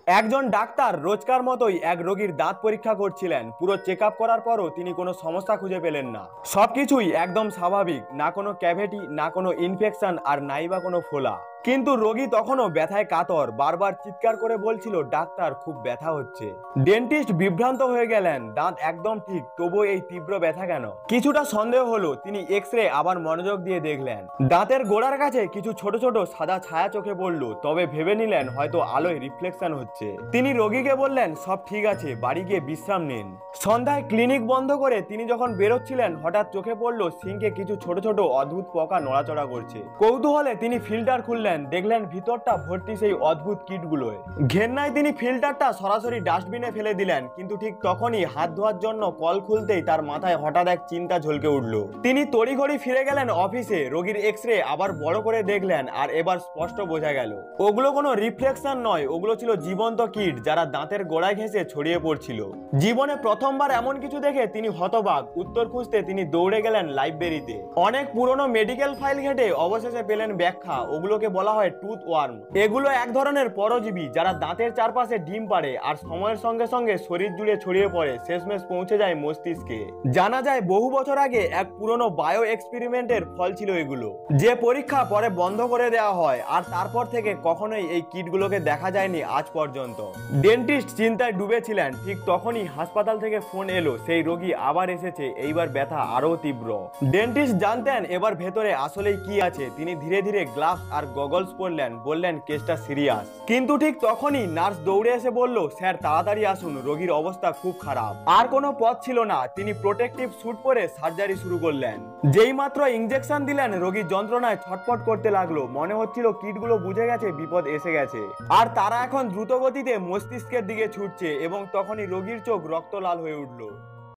একজন ডাক্তার রোজকার মতোই এক রোগীর দাঁত পরীক্ষা করছিলেন। পুরো চেক আপ করার পরও তিনি কোনো সমস্যা খুঁজে পেলেন না। সবকিছুই একদম স্বাভাবিক, না কোনো ক্যাভিটি, না কোনো ইনফেকশন, আর নাই বা কোনো ফোলা। কিন্তু রোগী তখনও ব্যথায় কাতর, বারবার চিৎকার করে বলছিল, ডাক্তার খুব ব্যথা হচ্ছে। ডেন্টিস্ট বিভ্রান্ত হয়ে গেলেন, দাঁত একদম ঠিক, তবুও এই তীব্র ব্যথা কেন? কিছুটা সন্দেহ হলো, তিনি এক্স রে আবার মনোযোগ দিয়ে দেখলেন। দাঁতের গোড়ার কাছে কিছু ছোট ছোট সাদা ছায়া চোখে পড়ল, তবে ভেবে নিলেন হয়তো আলোয় রিফ্লেকশন হচ্ছে। তিনি রোগীকে বললেন, সব ঠিক আছে, বাড়ি গিয়ে বিশ্রাম নিন। সন্ধ্যায় ক্লিনিক বন্ধ করে তিনি যখন বেরোচ্ছিলেন, হঠাৎ চোখে পড়ল সিঙ্কে কিছু ছোট ছোট অদ্ভুত পোকা নড়াচড়া করছে। কৌতূহলে তিনি ফিল্টার খুললেন, দেখলেন ভিতরটা ভর্তি সেই অদ্ভুত কীটগুলোয়। ঘেন্নায় তিনি ফিল্টারটা সরাসরি ডাস্টবিনে ফেলে দিলেন, কিন্তু ঠিক তখনই হাত ধোয়ার জন্য কল খুলতেই তার মাথায় হঠাৎ এক চিন্তা ঝলকে উঠল। তিনি তড়িঘড়ি ফিরে গেলেন অফিসে, রোগীর এক্স রে আবার বড় করে দেখলেন, আর এবার স্পষ্ট বোঝা গেল ওগুলো কোনো রিফ্লেকশন নয়, ওগুলো ছিল জীবন্ত কীট, যারা দাঁতের গোড়ায় ঘেঁষে ছড়িয়ে পড়ছিল। জীবনে প্রথমবার এমন কিছু দেখে তিনি হতবাক। উত্তর খুঁজতে তিনি দৌড়ে গেলেন লাইব্রেরিতে। অনেক পুরনো মেডিকেল ফাইল ঘেটে অবশেষে পেলেন ব্যাখ্যা। ওগুলোকে বলা হয় টুথ ওয়ার্ম। এগুলো এক ধরনের পরজীবী, যারা দাঁতের চারপাশে ডিম পাড়ে আর সময়ের সঙ্গে সঙ্গে শরীর জুড়ে ছড়িয়ে পড়ে, শেষমেশ পৌঁছে যায় মস্তিষ্কে। জানা যায় বহু বছর আগে এক পুরনো বায়ো এক্সপেরিমেন্টের ফল ছিল এগুলো, যে পরীক্ষা পরে বন্ধ করে দেওয়া হয়, আর তারপর থেকে কখনোই এই কিটগুলোকে দেখা যায়নি আজ পর্যন্ত। ডেন্টিস্ট চিন্তায় ডুবেছিলেন, ঠিক তখনই হাসপাতাল থেকে ফোন এলো, সেই রোগী আবার এসেছে, এইবার ব্যথা আরো তীব্র। ডেন্টিস্ট জানতেন এবার ভেতরে আসলেই কি আছে। তিনি ধীরে ধীরে গ্লাভস আর গগলস পরলেন, বললেন কেসটা সিরিয়াস। কিন্তু ঠিক তখনই নার্স দৌড়ে এসে বলল, স্যার তাড়াতাড়ি আসুন, রোগীর অবস্থা খুব খারাপ। আর কোনো পথ ছিল না, তিনি প্রোটেক্টিভ স্যুট পরে সার্জারি শুরু করলেন। যেই মাত্র ইনজেকশন দিলেন, রোগী যন্ত্রণায় ছটফট করতে লাগলো। মনে হচ্ছিল কিটগুলো বুঝে গেছে বিপদ এসে গেছে, আর তারা এখন দ্রুত গতিতে মস্তিষ্কের দিকে ছুটছে। এবং তখনই রোগীর চোখ রক্ত লাল হয়ে উঠল।